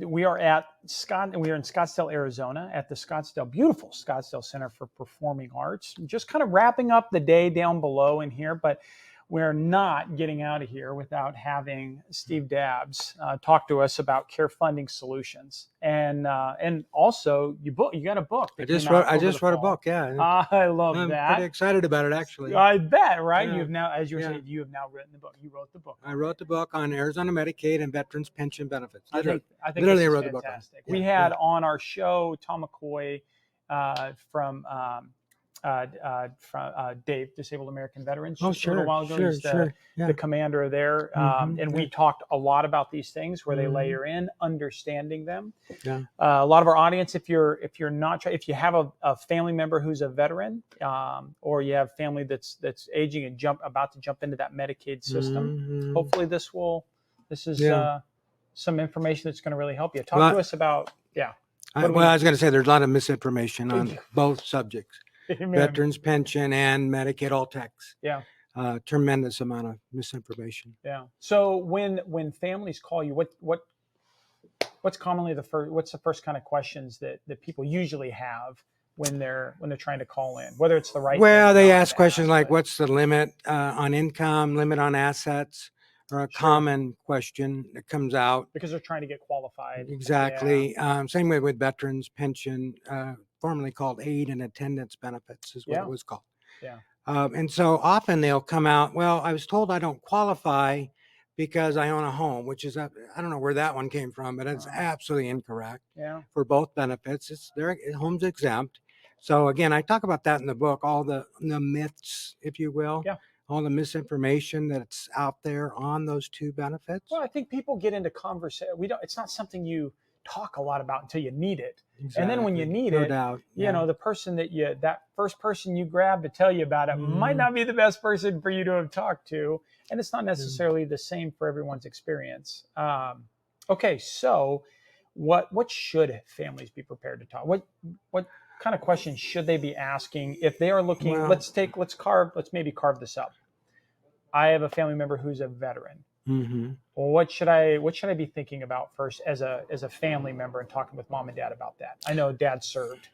We are at we are in Scottsdale, Arizona, at the beautiful Scottsdale Center for Performing Arts. Just kind of wrapping up the day down below in here, but we're not getting out of here without having Steve Dabbs talk to us about Care Funding Solutions, and also you got a book. I just wrote a book. Yeah, I love I'm that. pretty excited about it, actually. I bet, right? Yeah. You've now, as you're saying, you have now written the book. You wrote the book. I wrote the book on Arizona Medicaid and veterans pension benefits. I think literally this is wrote the book. Fantastic. We had on our show Tom McCoy from Dave, Disabled American Veterans, Oh, a little while ago. He's the commander there. And we talked a lot about these things where they layer in, understanding them. Yeah. A lot of our audience, if you have a family member who's a veteran, or you have family that's aging and about to jump into that Medicaid system, hopefully this is some information that's going to really help you. Talk to us about, I was going to say there's a lot of misinformation on both subjects. Amen. Veterans pension and Medicaid all tax. Yeah. Tremendous amount of misinformation. Yeah. So when families call you, what's commonly what's the first kind of questions that people usually have when they're trying to call in, whether it's the right Well, they ask questions like, what's the limit on income, limit on assets, or a common question that comes out because they're trying to get qualified. Exactly. Same way with veterans pension, formerly called aid and attendance benefits is what it was called. Yeah. And so often they'll come out, well, I was told I don't qualify because I own a home, which is, I don't know where that one came from, but it's absolutely incorrect. Yeah. For both benefits. Home's exempt. So again, I talk about that in the book, all the myths, if you will. Yeah. All the misinformation that's out there on those two benefits. Well, I think people get into conversation. It's not something you talk a lot about until you need it. Exactly. And then when you need it, doubt. You know, the person that first person you grab to tell you about it might not be the best person for you to have talked to. And it's not necessarily the same for everyone's experience. Okay. So what should families be prepared to talk? What kind of questions should they be asking if they are looking? Well, let's maybe carve this up. I have a family member who's a veteran. Mm-hmm. Well, what should I be thinking about first as a family member and talking with mom and dad about that? I know dad served.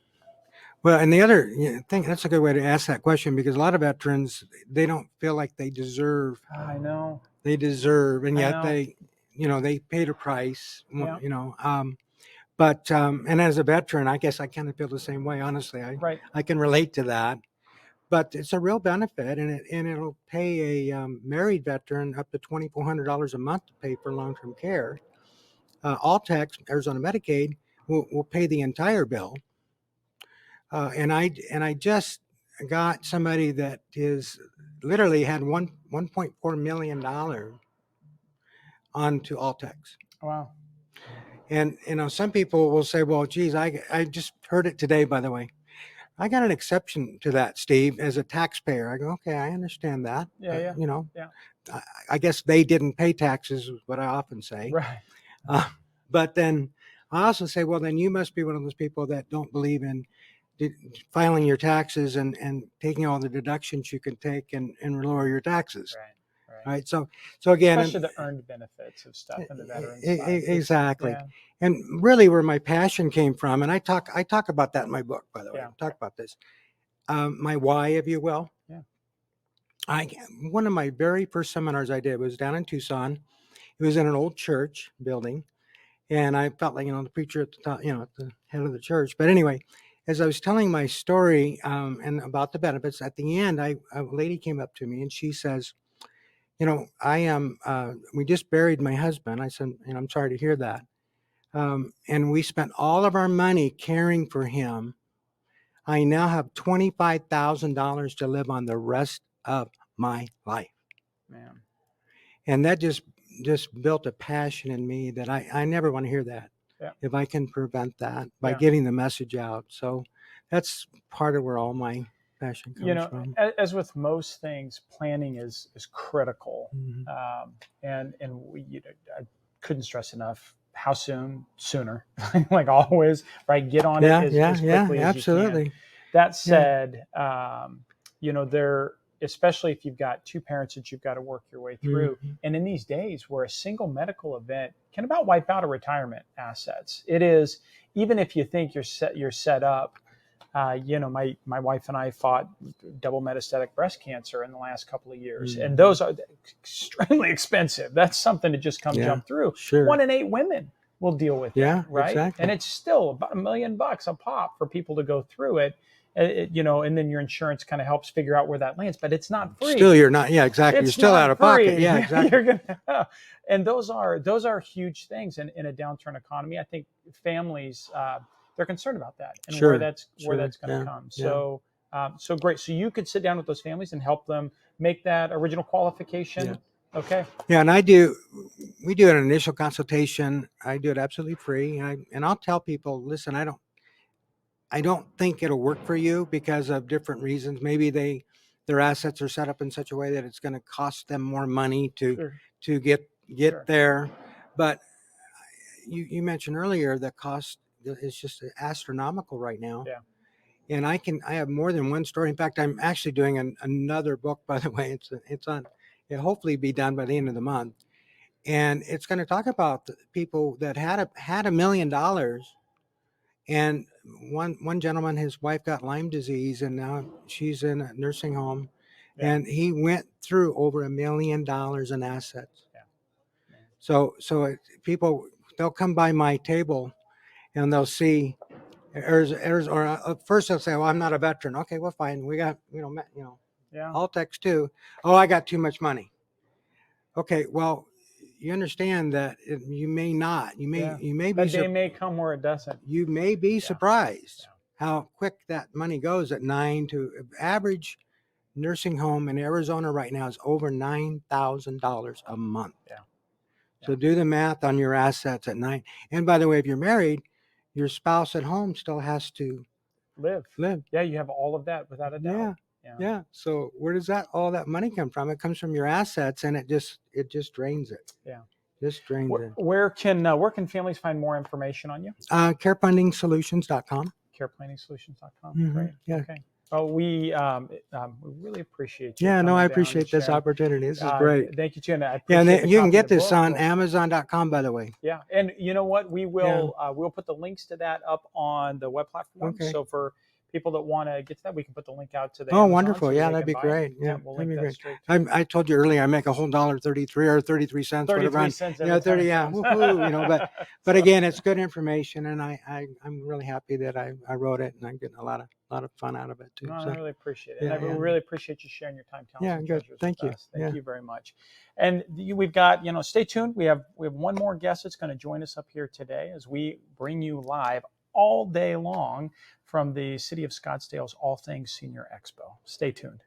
Well, and the other thing, that's a good way to ask that question, because a lot of veterans, they don't feel like they deserve. I know. They deserve, and yet they paid a price. Yeah. But and as a veteran, I guess I kind of feel the same way. Honestly, I can relate to that. But it's a real benefit, and it'll pay a married veteran up to $2,400 a month to pay for long-term care. All tax, Arizona Medicaid will pay the entire bill. And I just got somebody that is literally had $1.4 million onto all tax. Wow. And some people will say, well, geez, I just heard it today, by the way. I got an exception to that, Steve, as a taxpayer. I go, okay, I understand that. Yeah. I guess they didn't pay taxes, is what I often say. Right. But then I also say, well, then you must be one of those people that don't believe in filing your taxes and taking all the deductions you can take and lower your taxes. Right. So again, especially the earned benefits of stuff in the veterans. Exactly. Yeah. And really where my passion came from, and I talk about that in my book, by the way. I talk about this. My why, if you will. Yeah. One of my very first seminars I did was down in Tucson. It was in an old church building. And I felt like, the preacher at the top, at the head of the church. But anyway, as I was telling my story and about the benefits, at the end, a lady came up to me and she says, we just buried my husband. I said, I'm sorry to hear that. And we spent all of our money caring for him. I now have $25,000 to live on the rest of my life. Man. And that just built a passion in me that I never want to hear that. Yeah. If I can prevent that by getting the message out. So that's part of where all my passion comes from. As with most things, planning is critical. Mm-hmm. And I couldn't stress enough how sooner, like always, right? Get on it as quickly as absolutely. you can. That said, especially if you've got two parents that you've got to work your way through. And in these days where a single medical event can about wipe out a retirement assets, it is, even if you think you're set up. My wife and I fought double metastatic breast cancer in the last couple of years, and those are extremely expensive. That's something to just come jump through. Sure. 1 in 8 women will deal with it, right? Exactly. And it's still about $1 million a pop for people to go through it. And then your insurance kind of helps figure out where that lands, but it's not free. Still, you're not. Yeah, exactly. You're still out of pocket. Yeah, exactly. And those are huge things in a downturn economy. I think families, they're concerned about that and where that's going to come. So, so great. So you could sit down with those families and help them make that original qualification. Yeah. Okay. Yeah, and we do an initial consultation. I do it absolutely free, and I'll tell people, listen, I don't think it'll work for you because of different reasons. Maybe their assets are set up in such a way that it's going to cost them more money to get there. But you mentioned earlier the cost is just astronomical right now. Yeah. And I have more than one story. In fact, I'm actually doing another book, by the way. It'll hopefully be done by the end of the month. And it's going to talk about the people that had $1 million. And one gentleman, his wife got Lyme disease, and now she's in a nursing home. Yeah. And he went through over $1 million in assets. Yeah. So people, they'll come by my table and they'll see or first they'll say, well, I'm not a veteran. Okay, well, fine. We got, Altex too. Oh, I got too much money. Okay, well, you understand that you may not. You may be. That day may come where it doesn't. You may be surprised how quick that money goes at 9 to average nursing home in Arizona right now is over $9,000 a month. Yeah. So do the math on your assets at 9. And by the way, if you're married, your spouse at home still has to live. Yeah, you have all of that without a doubt. Yeah. So where does all that money come from? It comes from your assets, and it just drains it. Yeah. Just drains it. Where can families find more information on you? CarePlanningsolutions.com. CarePlanningsolutions.com. Great. Yeah. Okay. Well, we really appreciate you. Yeah, no, I appreciate this opportunity. This is great. Thank you, Jen. And you can get this on Amazon.com, by the way. Yeah, and you know what? We will we'll put the links to that up on the web platform. Okay. So for people that want to get to that, we can put the link out to the Amazon, wonderful. So that'd be great. Yeah, we'll link that straight. I told you earlier I make a whole $1.33 or 33 cents. 33 cents. 30. Yeah. Woohoo, but again, it's good information, and I'm really happy that I wrote it, and I'm getting a lot of fun out of it too. No, I really appreciate it. And I really appreciate you sharing your time telling us. Good. Thank you. Thank you very much. And we've got, stay tuned. We have one more guest that's going to join us up here today as we bring you live all day long from the City of Scottsdale's All Things Senior Expo. Stay tuned.